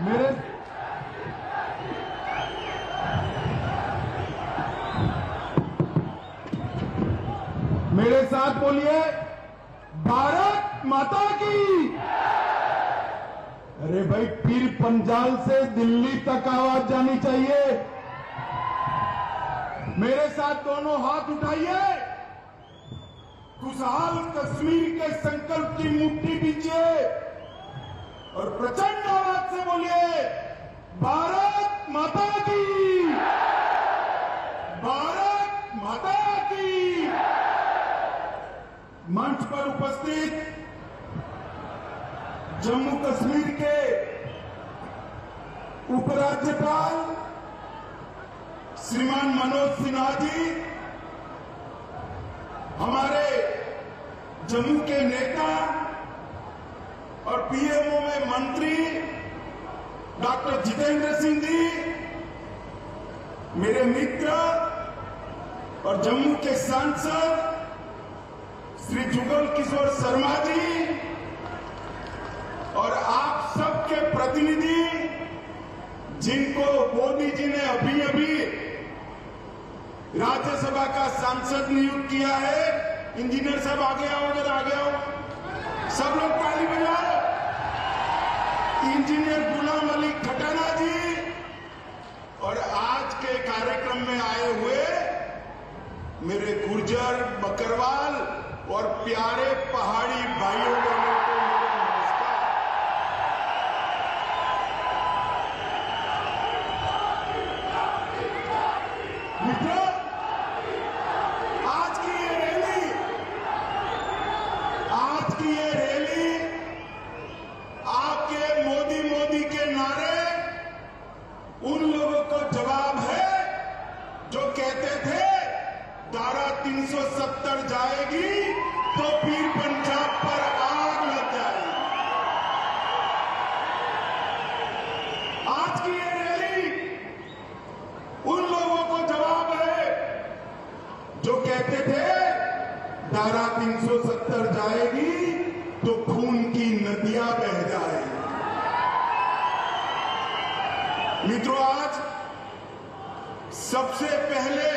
मेरे मेरे साथ बोलिए, भारत माता की। अरे भाई, पीर पंजाल से दिल्ली तक आवाज जानी चाहिए। मेरे साथ दोनों हाथ उठाइए, खुशहाल कश्मीर के संकल्प की मुट्ठी पीछे और प्रचंड आवाज से बोलिए, भारत माता की, भारत माता की। मंच पर उपस्थित जम्मू कश्मीर के उपराज्यपाल श्रीमान मनोज सिन्हा जी, हमारे जम्मू के नेता और पीएमओ में मंत्री डॉक्टर जितेंद्र सिंह जी, मेरे मित्र और जम्मू के सांसद श्री जुगल किशोर शर्मा जी और आप सबके प्रतिनिधि, जिनको मोदी जी ने अभी अभी राज्यसभा का सांसद नियुक्त किया है। इंजीनियर साहब आगे आओ, अगर आगे आओ, सब लोग ताली बजाओ। इंजीनियर गुलाम अली खटाना जी और आज के कार्यक्रम में आए हुए मेरे गुर्जर, बकरवाल और प्यारे पहाड़ी भाइयों बहनों को मेरा नमस्कार। मित्रों, आज की ये रैली आपके मोदी मोदी के नारे उन लोगों को जवाब है जो कहते थे धारा 370 जाएगी तो फिर पंजाब पर आग लग जाएगी। आज की ये रैली उन लोगों को जवाब है जो कहते थे धारा 370 जाएगी तो खून की नदियां बह जाएगी। मित्रों, आज सबसे पहले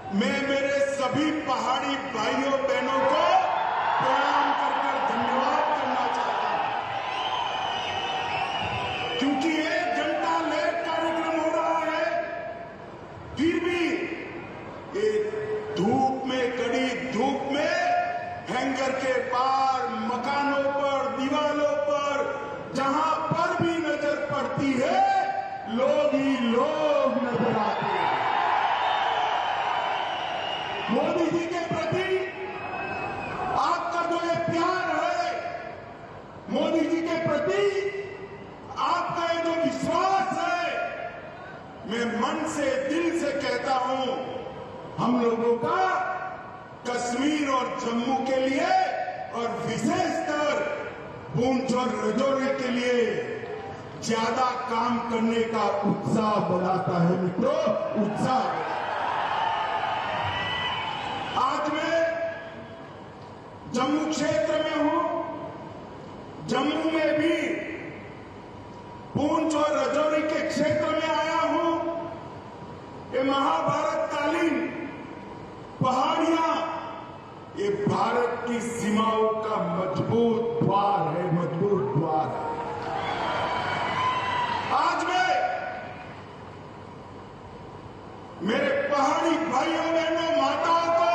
मैं मेरे सभी पहाड़ी भाइयों बहनों को प्रणाम कर धन्यवाद करना चाहता हूं, क्योंकि ये जनता लेड कार्यक्रम हो रहा है, फिर भी एक धूप में, कड़ी धूप में, हैंगर के पार, मकानों पर, दीवालों पर, जहां पर भी नजर पड़ती है, लोग ही लोग नजर आते हैं। मोदी जी के प्रति आपका जो ये प्यार है, मोदी जी के प्रति आपका ये जो विश्वास है, मैं मन से, दिल से कहता हूं, हम लोगों का कश्मीर और जम्मू के लिए और विशेषकर पूंछ और राजौरी के लिए ज्यादा काम करने का उत्साह बढ़ाता है। मित्रों, उत्साह। आज मैं जम्मू क्षेत्र में हूं, जम्मू में भी पूंछ और राजौरी के क्षेत्र में आया हूं। ये महाभारत कालीन पहाड़ियां, ये भारत की सीमाओं का मजबूत द्वार है, मजबूत द्वार है। आज मैं मेरे पहाड़ी भाइयों बहनों, माताओं को,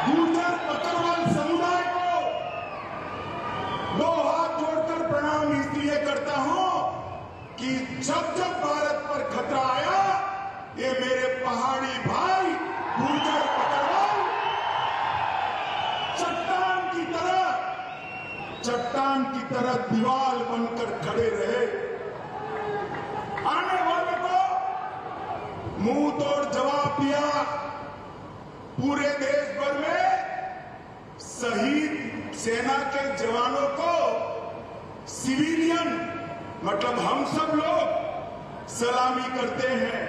गुर्जर बकरवाल समुदाय को दो हाथ जोड़कर प्रणाम इसलिए करता हूं कि जब जब भारत पर खतरा आया, ये मेरे पहाड़ी भाई गुर्जर बकरवाल चट्टान की तरह दीवार बनकर खड़े रहे। आने वाले को मुंह तोड़ जवाब दिया। पूरे देश भर में शहीद सेना के जवानों को सिविलियन, मतलब हम सब लोग सलामी करते हैं,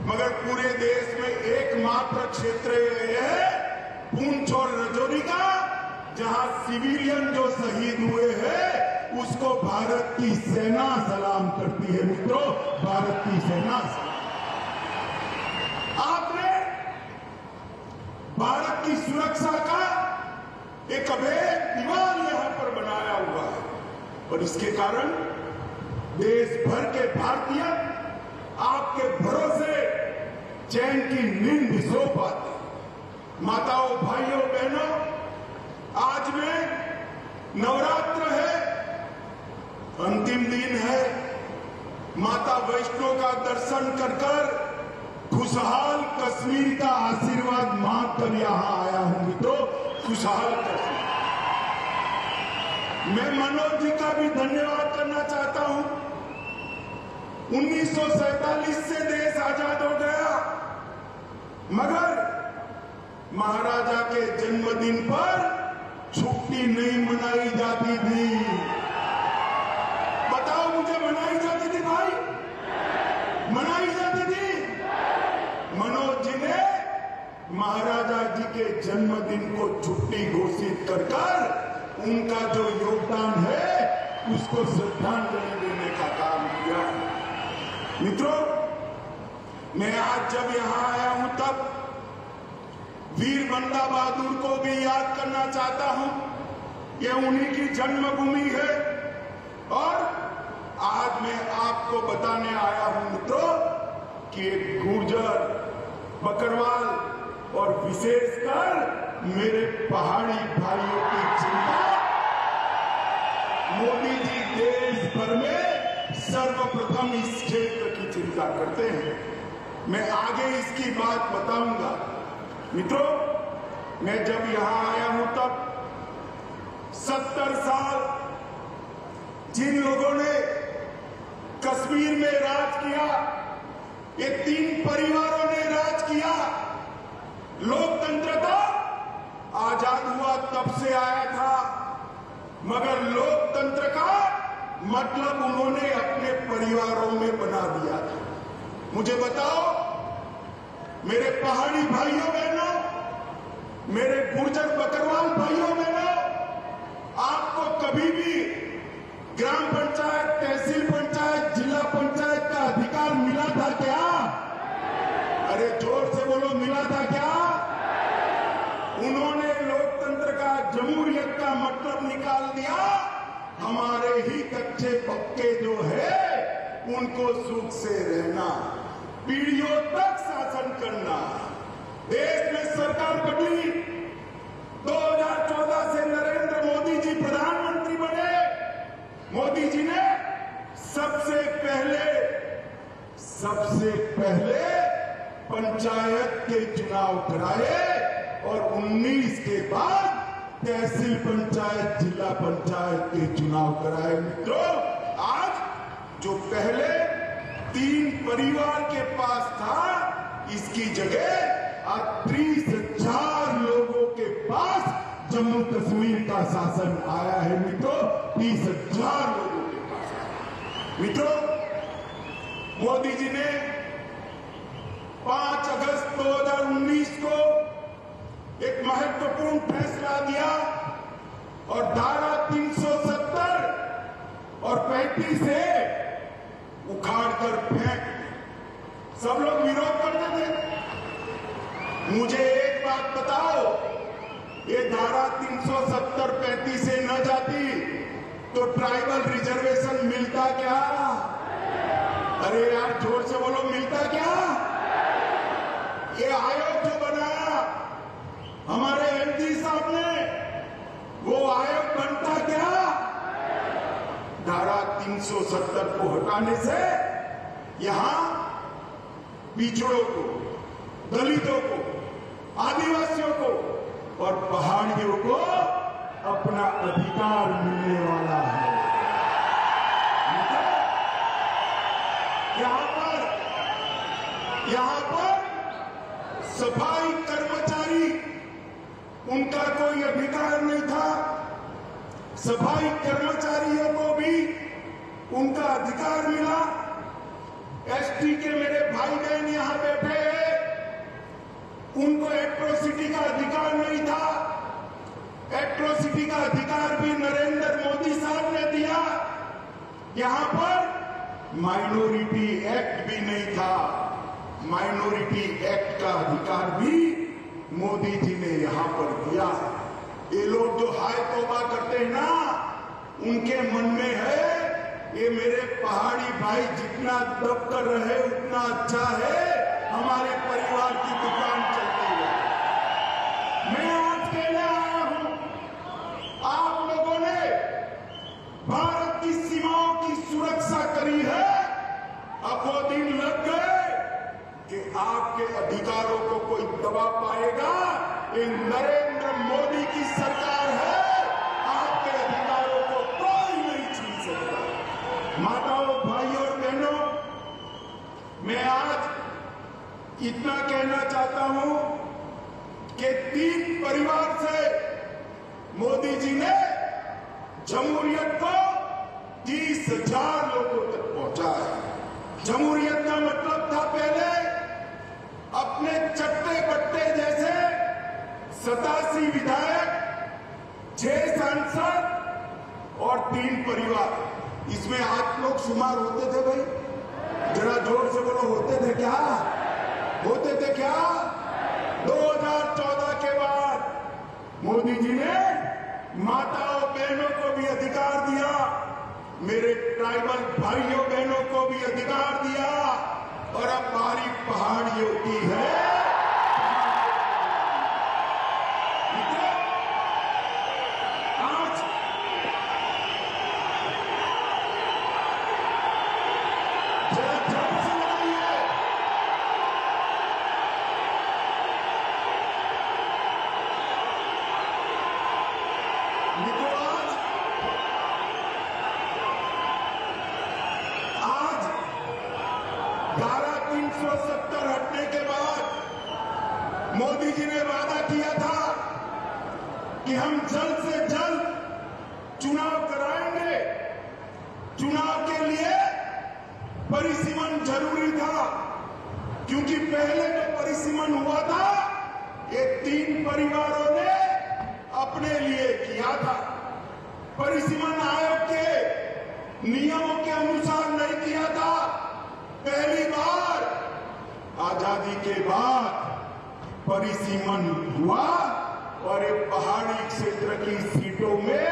मगर पूरे देश में एकमात्र क्षेत्र यह है पूंछ और राजौरी का, जहां सिविलियन जो शहीद हुए हैं उसको भारत की सेना सलाम करती है। मित्रों, भारत की सेना सलाम। आपने भारत की सुरक्षा का एक अभेद दीवार यहां पर बनाया हुआ है और इसके कारण देश भर के भारतीय आपके भरोसे चैन की नींद सो पाते। माताओं, भाइयों, बहनों, आज में नवरात्र है, अंतिम दिन है। माता वैष्णो का दर्शन कर कर खुशहाल कश्मीर का आशीर्वाद मांग कर यहां आया हूं। मित्रों, खुशहाल कश्मीर। मैं मनोज जी का भी धन्यवाद करना चाहता हूं। 1947 से देश आजाद हो गया, मगर महाराजा के जन्मदिन पर छुट्टी नहीं मनाई जाती थी। बताओ मुझे, मनाई जाती थी भाई? मनाई जाती थी? मनोज जी ने महाराजा जी के जन्मदिन को छुट्टी घोषित कर कर उनका जो योगदान है उसको श्रद्धांजलि देने का काम किया। मित्रों, मैं आज जब यहां आया हूं तब वीर बंदा बहादुर को भी याद करना चाहता हूं। ये उन्हीं की जन्मभूमि है और आज मैं आपको बताने आया हूं मित्रों कि एक गुर्जर, बकरवाल और विशेषकर मेरे पहाड़ी भाइयों की चिंता मोदी जी देश भर में सर्वप्रथम इस क्षेत्र की चिंता करते हैं। मैं आगे इसकी बात बताऊंगा। मित्रों, मैं जब यहां आया हूं तब 70 साल जिन लोगों ने कश्मीर में राज किया, ये 3 परिवारों ने राज किया। लोकतंत्र तो आजाद हुआ तब से आया था, मगर लोकतंत्र का मतलब उन्होंने अपने परिवारों में बना दिया था। मुझे बताओ मेरे पहाड़ी भाइयों बहनों, मेरे गुर्जर बकरवाल भाइयों बहनों, आपको कभी भी ग्राम पंचायत, तहसील पंचायत, जिला पंचायत का अधिकार मिला था क्या? अरे जोर से बोलो, मिला था क्या? उन्होंने लोकतंत्र का, जमहूरियत का मतलब निकाल दिया। हमारे ही कच्चे पक्के जो है उनको सुख से रहना, पीढ़ियों तक शासन करना। देश में सरकार बदली, 2014 से नरेंद्र मोदी जी प्रधानमंत्री बने। मोदी जी ने सबसे पहले पंचायत के चुनाव कराए और 19 के बाद तहसील पंचायत, जिला पंचायत के चुनाव कराए। मित्रों, आज जो पहले 3 परिवार के पास था, इसकी जगह आज 30,000 लोगों के पास जम्मू कश्मीर का शासन आया है। मित्रों, 30,000 लोगों के पास। मित्रों, मोदी जी ने 5 अगस्त 2019 को एक महत्वपूर्ण फैसला दिया और धारा 370 और 35 से उखाड़कर फेंक। सब लोग विरोध करते थे। मुझे एक बात बताओ, ये धारा 370, 35 से न जाती तो ट्राइबल रिजर्वेशन मिलता क्या? अरे यार जोर से बोलो, मिलता क्या? ये आयोग जो बनाया हमारे एमपी साहब ने, वो आयोग बनता क्या? धारा 370 को हटाने से यहां पिछड़ों को, दलितों को, आदिवासियों को और पहाड़ियों को अपना अधिकार मिलने वाला है। यहां पर सफाई कर्मचारी, उनका कोई अधिकार नहीं था। सफाई कर्मचारियों को भी उनका अधिकार मिला। एसटी के मेरे भाई बहन यहां बैठे हैं, उनको एट्रोसिटी का अधिकार नहीं था। एट्रोसिटी का अधिकार भी नरेंद्र मोदी साहब ने दिया। यहां पर माइनॉरिटी एक्ट भी नहीं था। माइनॉरिटी एक्ट का अधिकार भी मोदी जी ने यहां पर दिया है। ये लोग जो हाय तौबा करते हैं ना, उनके मन में है ये मेरे पहाड़ी भाई जितना दब कर रहे उतना अच्छा है, हमारे परिवार की दुकान चलती है। मैं आज कहने आया हूं, आप लोगों ने भारत की सीमाओं की सुरक्षा करी है, अब वो दिन लग गए कि आपके अधिकारों को कोई दबा पाएगा। ये नरेंद्र मोदी की सरकार है, आपके अधिकारों को कोई नहीं छीन सकता। माताओं, भाइयों और बहनों, मैं आज इतना कहना चाहता हूं कि 3 परिवार से मोदी जी ने जमहूरियत को 30,000 लोगों तक पहुंचाया। जमहूरियत का मतलब था पहले अपने चट्टे बट्टे जैसे 87 विधायक, 6 सांसद और 3 परिवार। इसमें आप लोग शुमार होते थे भाई? जरा जोर से बोलो, होते थे क्या? होते थे क्या? 2014 के बाद मोदी जी ने माताओं बहनों को भी अधिकार दिया, मेरे ट्राइबल भाइयों बहनों को भी अधिकार दिया, और अब हमारी पहाड़ियों की है। आज जरा जोर से लगाइए। आज 370 हटने के बाद मोदी जी ने वादा किया था कि हम जल्द से जल्द चुनाव कराएंगे। चुनाव के लिए परिसीमन जरूरी था, क्योंकि पहले जो परिसीमन हुआ था ये 3 परिवारों ने अपने लिए किया था। परिसीमन आयोग के नियमों के अनुसार नहीं किया था। पहली बार आजादी के बाद परिसीमन हुआ और ये पहाड़ी क्षेत्र की सीटों में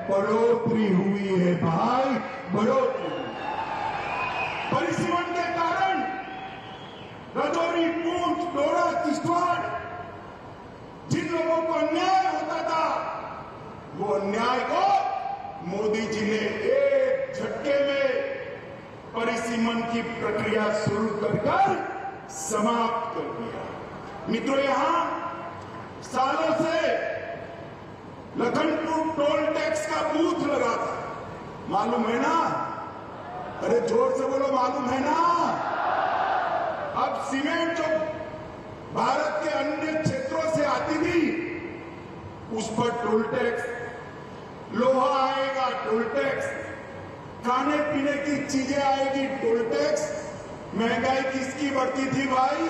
बढ़ोतरी हुई है भाई, बढ़ोतरी। परिसीमन के कारण राजौरी, पूंछ, डोडा, किश्तवाड़ जिन लोगों को अन्याय होता था, वो अन्याय को मोदी जी ने एक झटके में परिसीमन की प्रक्रिया शुरू कर समाप्त कर दिया। मित्रों, यहां सालों से लखनपुर टोल टैक्स का बूथ लगा था, मालूम है ना? अरे जोर से बोलो, मालूम है ना? अब सीमेंट जो भारत के अन्य क्षेत्रों से आती थी उस पर टोल टैक्स, लोहा आएगा टोल टैक्स, खाने पीने की चीजें आएगी टोल टैक्स। महंगाई किसकी बढ़ती थी भाई?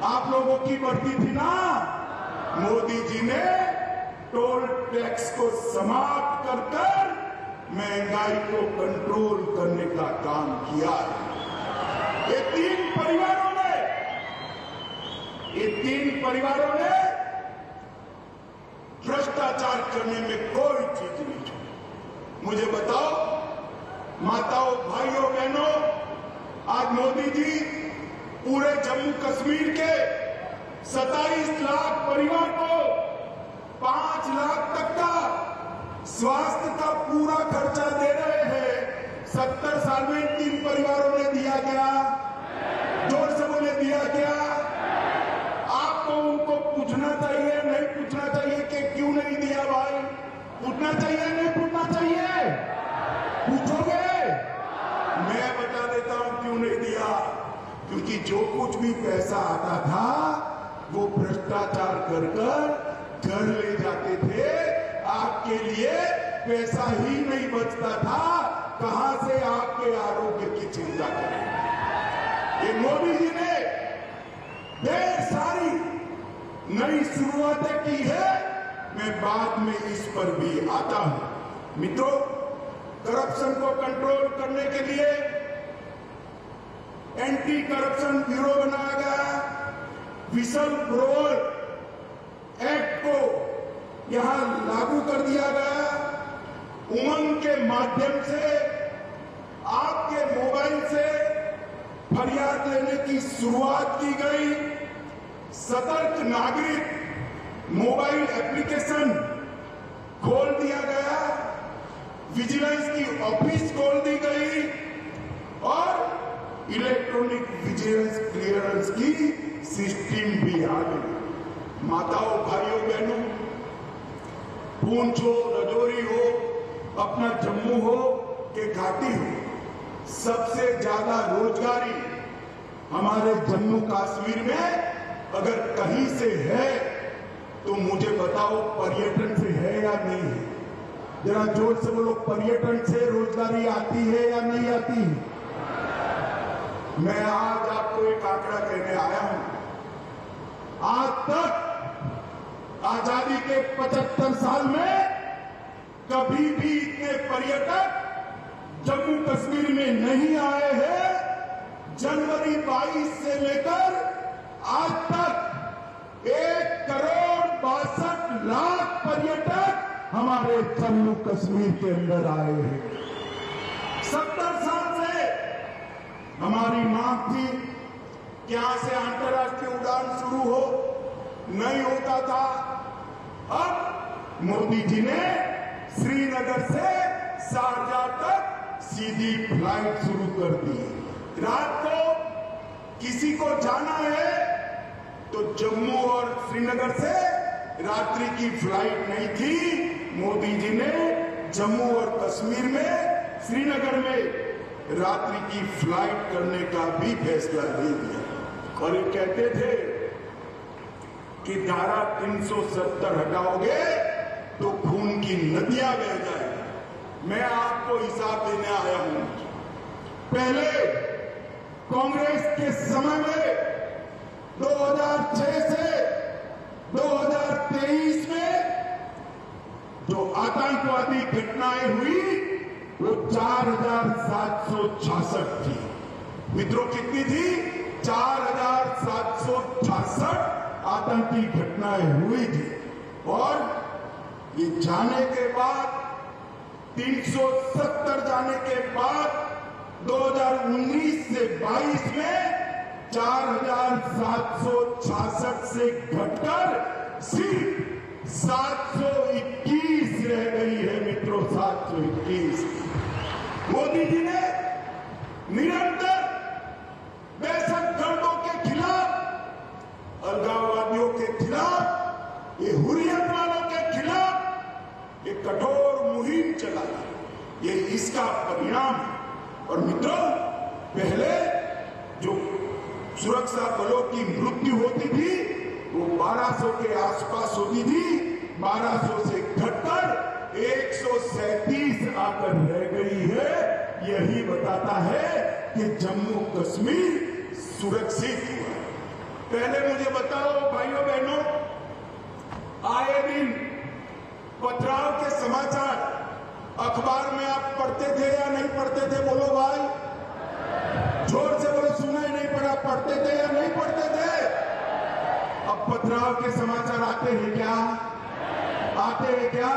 आप लोगों की बढ़ती थी ना। मोदी जी ने टोल टैक्स को समाप्त कर महंगाई को कंट्रोल करने का काम किया। ये 3 परिवारों ने भ्रष्टाचार करने में कोई चीज नहीं छोड़ी। मुझे बताओ माताओं, भाइयों, बहनों, आज मोदी जी पूरे जम्मू कश्मीर के 27 लाख परिवार को 5 लाख तक का स्वास्थ्य का पूरा खर्चा दे रहे हैं। 70 साल में 3 परिवारों ने दिया क्या? जोर से बोले, दिया क्या? आपको उनको पूछना चाहिए, नहीं पूछना चाहिए कि क्यों नहीं दिया भाई? पूछना चाहिए, नहीं पूछना चाहिए? पूछोगे? मैं बता देता हूं क्यों नहीं दिया। क्योंकि जो कुछ भी पैसा आता था वो भ्रष्टाचार कर घर ले जाते थे। आपके लिए पैसा ही नहीं बचता था, कहां से आपके आरोग्य की चिंता करें। ये मोदी जी ने ढेर सारी नई शुरुआतें की है, मैं बाद में इस पर भी आता हूं। मित्रों, करप्शन को कंट्रोल करने के लिए एंटी करप्शन ब्यूरो बनाया गया। विसल ब्लोअर एक्ट को यहां लागू कर दिया गया। उमंग के माध्यम से आपके मोबाइल से फरियाद लेने की शुरुआत की गई। सतर्क नागरिक मोबाइल एप्लीकेशन खोल दिया गया। विजिलेंस की ऑफिस खोल दी गई और इलेक्ट्रॉनिक विजिलेंस क्लियरेंस की सिस्टम भी आ गई। माताओं, भाइयों, बहनों, पूंछ हो, राजौरी हो, अपना जम्मू हो कि घाटी हो, सबसे ज्यादा रोजगारी हमारे जम्मू कश्मीर में अगर कहीं से है तो मुझे बताओ, पर्यटन से है या नहीं है? जरा जोर से बोलो, पर्यटन से रोजगारी आती है या नहीं आती? मैं आज आपको एक आंकड़ा कहने आया हूं। आज तक आजादी के 75 साल में कभी भी इतने पर्यटक जम्मू कश्मीर में नहीं आए हैं। जनवरी 22 से लेकर आज तक 1,62,00,000 पर्यटक हमारे जम्मू कश्मीर के अंदर आए हैं। 70 साल से हमारी मांग थी कि यहां से अंतर्राष्ट्रीय उड़ान शुरू हो, नहीं होता था। अब मोदी जी ने श्रीनगर से शारजाह तक सीधी फ्लाइट शुरू कर दी। रात को किसी को जाना है तो जम्मू और श्रीनगर से रात्रि की फ्लाइट नहीं थी। मोदी जी ने जम्मू और कश्मीर में, श्रीनगर में रात्रि की फ्लाइट करने का भी फैसला ले लिया। और ये कहते थे कि धारा 370 हटाओगे तो खून की नदियां बह जाएगी। मैं आपको हिसाब देने आया हूं। पहले कांग्रेस के समय में 2006 से 2023 में जो आतंकवादी घटनाएं हुई वो 4,766 थी। मित्रों, कितनी थी? 4,766 आतंकी घटनाएं हुई थी। और ये जाने के बाद 370 जाने के बाद 2019 से 22 में 4,766 से घटकर सिर्फ 721 रह गई है। मित्रों, 721। मोदी जी ने निरंतर दहशतगर्दों के खिलाफ, अलगाववादियों के खिलाफ, ये हुर्रियत वालों के खिलाफ ये कठोर मुहिम चलाई। ये इसका परिणाम है। और मित्रों, पहले जो सुरक्षा बलों की मृत्यु होती थी वो 1200 के आसपास होती थी। 1200 से घटकर 137 आकर रह गई है। यही बताता है कि जम्मू कश्मीर सुरक्षित हुआ। पहले मुझे बताओ, भाइयों बहनों, आए दिन पथराव के समाचार अखबार में आप पढ़ते थे या नहीं पढ़ते थे? बोलो भाई, जोर से बोलो। सुना ही नहीं पड़ा? पढ़ते थे या नहीं पढ़ते थे? अब पथराव के समाचार आते हैं क्या? आते हैं क्या?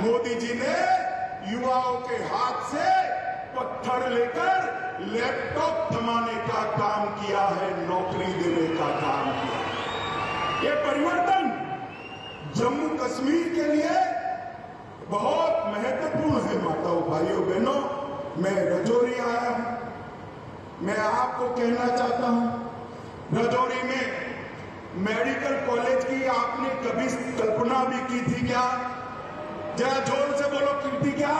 मोदी जी ने युवाओं के हाथ से पत्थर लेकर लैपटॉप थमाने का काम किया है, नौकरी देने का काम किया। ये परिवर्तन जम्मू कश्मीर के लिए बहुत महत्वपूर्ण है। माताओं, भाइयों, बहनों, मैं राजौरी आया हूं। मैं आपको कहना चाहता हूं, राजौरी में मेडिकल कॉलेज की आपने कभी कल्पना भी की थी क्या? जरा जोर से बोलो, की थी क्या?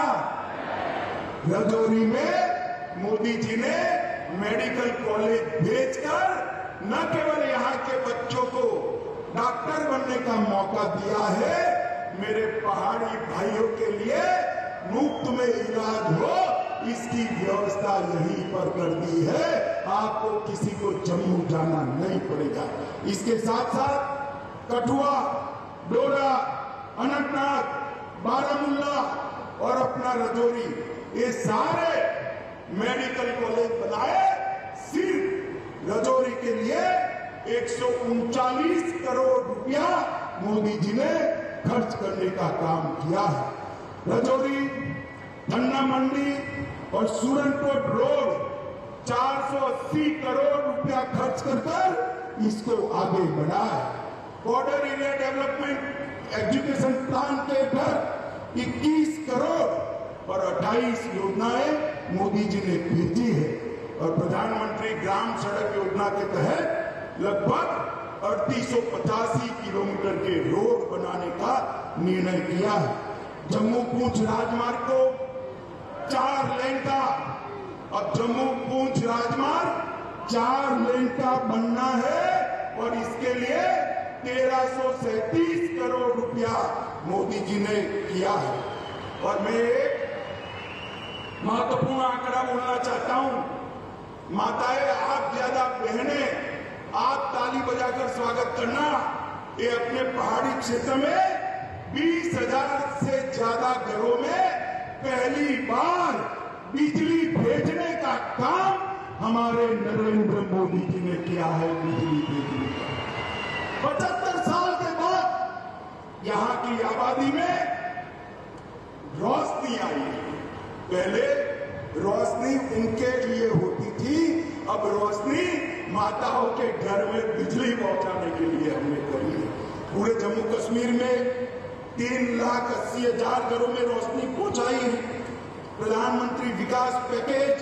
राजौरी में मोदी जी ने मेडिकल कॉलेज भेजकर न केवल यहाँ के बच्चों को डॉक्टर बनने का मौका दिया है, मेरे पहाड़ी भाइयों के लिए मुफ्त में इलाज हो इसकी व्यवस्था यहीं पर कर दी है। आपको किसी को जम्मू जाना नहीं पड़ेगा। इसके साथ साथ कठुआ, डोडा, अनंतनाग, बारामूला, और अपना रजौरी, ये सारे मेडिकल कॉलेज बनाए सिर्फ रजौरी के लिए 139 करोड़ रुपया मोदी जी ने खर्च करने का काम किया है। रजौरी, धन्ना मंडी और सूरनकोट रोड 480 करोड़ रुपया खर्च कर इसको आगे बढ़ाया। Border area development education plan के तहत 21 करोड़ और 28 योजनाएं मोदी जी ने भेजी है और प्रधानमंत्री ग्राम सड़क योजना के तहत लगभग 3885 किलोमीटर के रोड बनाने का निर्णय किया है। जम्मू पूंछ राजमार्ग को 4 लेन का, अब जम्मू पूंछ राजमार्ग 4 लेन का बनना है और इसके लिए 1337 करोड़ रुपया मोदी जी ने किया है। और मैं एक महत्वपूर्ण आंकड़ा बोलना चाहता हूं। माताएं, आप ज्यादा बहनें, आप ताली बजाकर स्वागत करना। ये अपने पहाड़ी क्षेत्र में 20,000 से ज्यादा घरों में पहली बार बिजली भेजने का काम हमारे नरेंद्र मोदी जी ने किया है। बिजली भेजने का 75 साल के बाद यहाँ की आबादी में रोशनी आई है। पहले रोशनी उनके लिए होती थी, अब रोशनी माताओं के घर में बिजली पहुंचाने के लिए हमने करी है। पूरे जम्मू कश्मीर में 3,80,000 घरों में रोशनी पहुंचाई है। प्रधानमंत्री विकास पैकेज,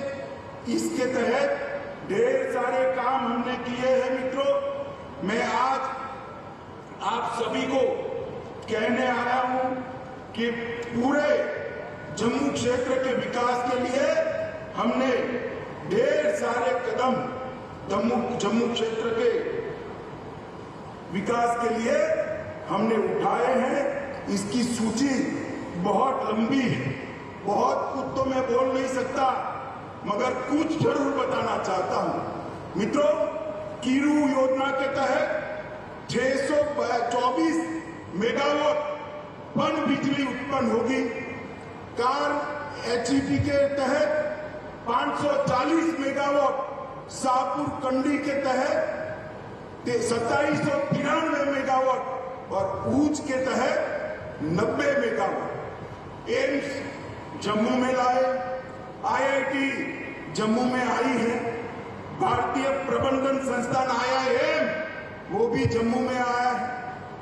इसके तहत ढेर सारे काम हमने किए हैं। मित्रों, मैं आज आप सभी को कहने आया हूं कि पूरे जम्मू क्षेत्र के विकास के लिए हमने ढेर सारे कदम जम्मू क्षेत्र के विकास के लिए हमने उठाए हैं। इसकी सूची बहुत लंबी है, बहुत कुछ तो मैं बोल नहीं सकता, मगर कुछ जरूर बताना चाहता हूं। मित्रों, कीरू योजना के तहत 624 मेगावाट पन बिजली उत्पन्न होगी। कार HEP के तहत 540 मेगावाट, शाहपुर कंडी के तहत 2793 मेगावाट और भूज के तहत 90 मेगावाट। एम्स जम्मू में लाए, IIT जम्मू में आई है, भारतीय प्रबंधन संस्थान IIM वो भी जम्मू में आया है,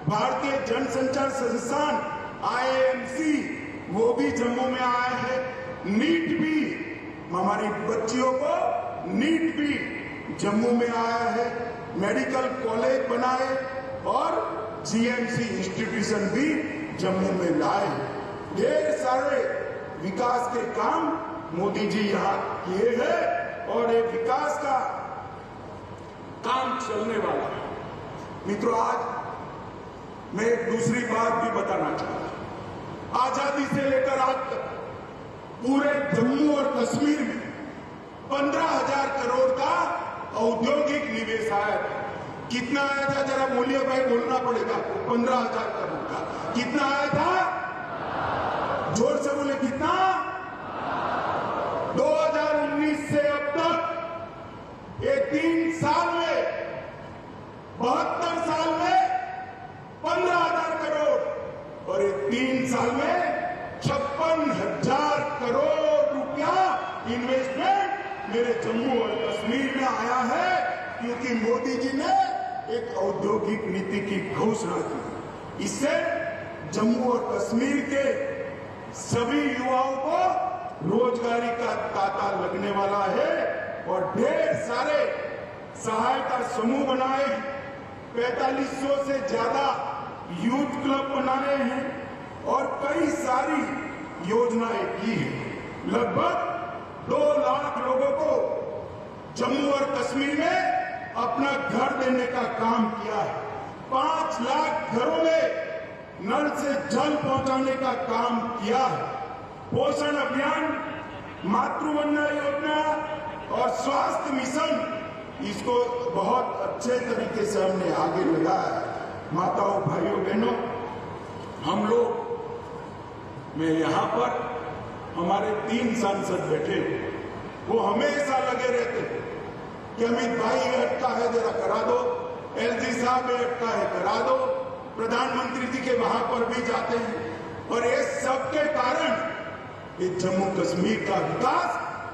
भारतीय जनसंचार संस्थान IIMC वो भी जम्मू में आया है। नीट भी, हमारी बच्चियों को नीट भी जम्मू में आया है। मेडिकल कॉलेज बनाए और GMC इंस्टीट्यूशन भी जम्मू में लाए। ढेर सारे विकास के काम मोदी जी यहाँ किए हैं और ये विकास का काम चलने वाला है। मित्रों, आज मैं एक दूसरी बात भी बताना चाहता हूं। आजादी से लेकर आज तक पूरे जम्मू और कश्मीर में 15,000 करोड़ का औद्योगिक निवेश आया था। कितना आया था जरा बोलिए भाई, बोलना पड़ेगा। 15,000 करोड़ का कितना आया था? जोर से बोले, कितना? 2019 से अब तक ये 3 साल में 72 साल में 15,000 करोड़ और ये 3 साल में 56,000 करोड़ रुपया इन्वेस्टमेंट मेरे जम्मू और कश्मीर में आया है, क्योंकि मोदी जी ने एक औद्योगिक नीति की घोषणा की। इससे जम्मू और कश्मीर के सभी युवाओं को रोजगारी का तांता लगने वाला है और ढेर सारे सहायता समूह बनाए, 4500 से ज्यादा यूथ क्लब बनाए हैं और कई सारी योजनाएं की हैं। लगभग 2 लाख लोगों को जम्मू और कश्मीर में अपना घर देने का काम किया है। 5 लाख घरों में नल से जल पहुंचाने का काम किया है। पोषण अभियान, मातृवंदना योजना और स्वास्थ्य मिशन, इसको बहुत अच्छे तरीके से हमने आगे लगाया है। माताओं, भाइयों, बहनों, हम लोग, मैं यहाँ पर हमारे 3 सांसद बैठे, वो हमेशा लगे रहते कि अमित भाई ये अटका है जरा करा दो, एलजी साहब ये अटका है करा दो, प्रधानमंत्री जी के वहां पर भी जाते हैं। और ये सब के कारण ये जम्मू कश्मीर का विकास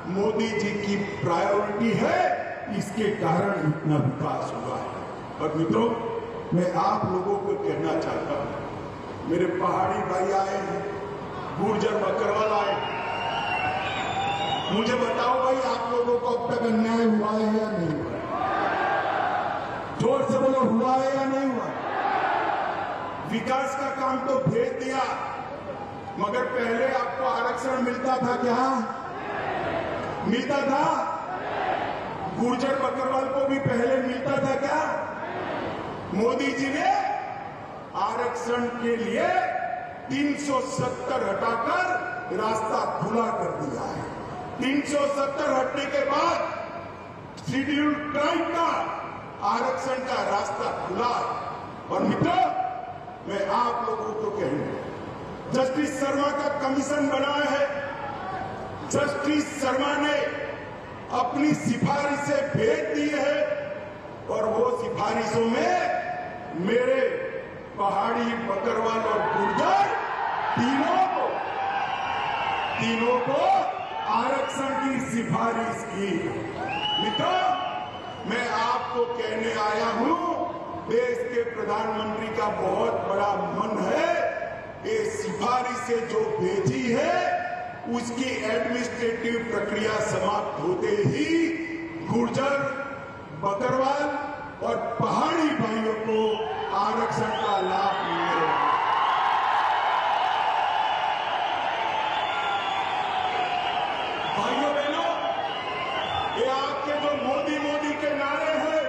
मोदी जी की प्रायोरिटी है, इसके कारण इतना विकास हुआ है। और मित्रों, मैं आप लोगों को कहना चाहता हूं, मेरे पहाड़ी भाई आए हैं, गुर्जर बकरवाल आए, मुझे बताओ भाई आप लोगों को अब तक अन्याय हुआ है या नहीं हुआ? जोर से बोलो, हुआ है या नहीं हुआ? विकास का काम तो भेज दिया, मगर पहले आपको आरक्षण मिलता था क्या? मिलता था? गुर्जर बकरवाल को भी पहले मिलता था क्या? मोदी जी ने आरक्षण के लिए 370 हटाकर रास्ता खुला कर दिया है। 370 हटने के बाद शेड्यूल ट्राइब का आरक्षण का रास्ता खुला। और मित्रों, मैं आप लोगों को कहूंगा, जस्टिस शर्मा का कमीशन बनाया है, जस्टिस शर्मा ने अपनी सिफारिशें भेज दी है, और वो सिफारिशों में मेरे पहाड़ी, बकरवाल और गुर्जर तीनों को आरक्षण की सिफारिश की। मित्रों, मैं आपको कहने आया हूं, देश के प्रधानमंत्री का बहुत बड़ा मन है, ये सिफारिशें जो भेजी है उसकी एडमिनिस्ट्रेटिव प्रक्रिया समाप्त होते ही गुर्जर, बकरवाल और पहाड़ी भाइयों को आरक्षण का लाभ मिलेगा। भाइयों बहनों, ये आपके जो मोदी मोदी के नारे हैं,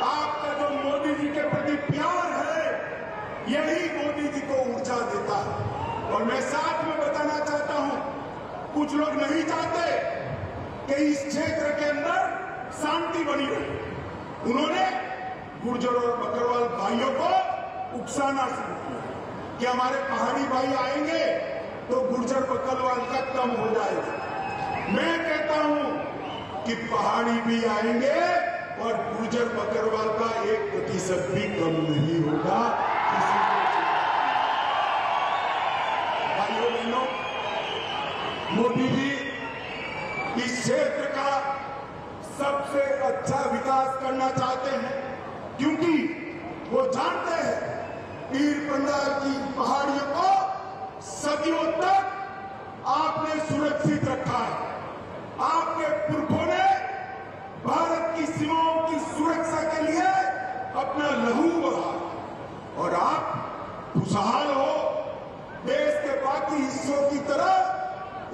आपका जो मोदी जी के प्रति प्यार है, यही मोदी जी को ऊर्जा देता है। और मैं साथ में बताना चाहता हूं, कुछ लोग नहीं चाहते कि इस क्षेत्र के अंदर शांति बनी रहे। उन्होंने गुर्जर और बकरवाल भाइयों को उकसाना शुरू किया कि हमारे पहाड़ी भाई आएंगे तो गुर्जर बकरवाल का कम हो जाएगा। मैं कहता हूं कि पहाड़ी भी आएंगे और गुर्जर बकरवाल का 1% भी कम नहीं होगा। भाइयों बहनों, मोदी जी इस क्षेत्र का सबसे अच्छा विकास करना चाहते हैं, क्योंकि वो जानते हैं पीर पंजाल की पहाड़ियों को सदियों तक आपने सुरक्षित रखा है। आपके पुरखों ने भारत की सीमाओं की सुरक्षा के लिए अपना लहू बहा, और आप खुशहाल हो। देश के बाकी हिस्सों की तरह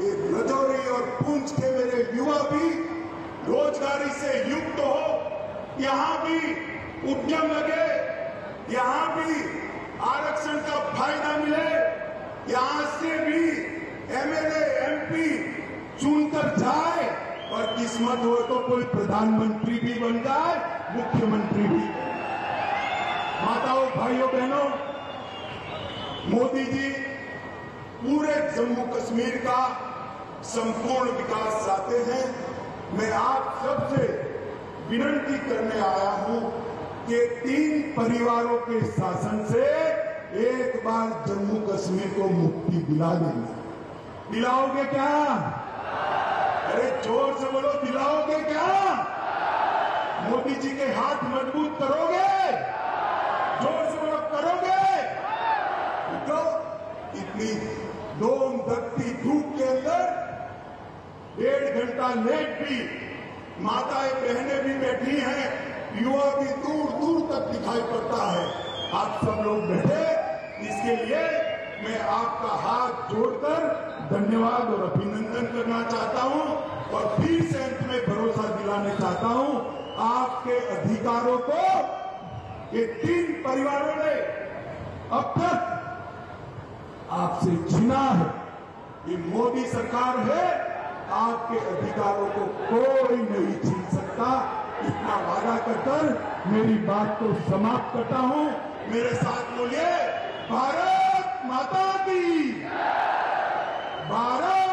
राजौरी और पुंछ के मेरे युवा भी रोजगारी से युक्त हो, यहां भी उद्यम लगे, यहां भी आरक्षण का फायदा मिले, यहां से भी एमएलए एमपी चुनकर जाए, और किस्मत हो तो कोई प्रधानमंत्री भी बन जाए, मुख्यमंत्री भी। माताओं, भाइयों बहनों, मोदी जी पूरे जम्मू कश्मीर का संपूर्ण विकास चाहते हैं। मैं आप सबसे विनती करने आया हूं कि 3 परिवारों के शासन से एक बार जम्मू कश्मीर को मुक्ति दिला देंगे। दिलाओगे क्या? अरे जोर से बोलो, दिलाओगे क्या? मोदी जी के हाथ मजबूत करोगे? जोर से बोलो, करोगे? तो इतनी दोम दकती धूप के अंदर 1.5 घंटा लेट भी माताएं बहनें भी बैठी हैं, युवा भी दूर दूर तक दिखाई पड़ता है। आप सब लोग बैठे, इसके लिए मैं आपका हाथ जोड़कर धन्यवाद और अभिनंदन करना चाहता हूं, और फिर से अंत में भरोसा दिलाने चाहता हूं, आपके अधिकारों को ये 3 परिवारों ने अब तक आपसे छीना है। ये मोदी सरकार है, आपके अधिकारों को कोई नहीं छीन सकता। इतना वादा कर मेरी बात को समाप्त करता हूं। मेरे साथ बोलिए, भारत माता की, भारत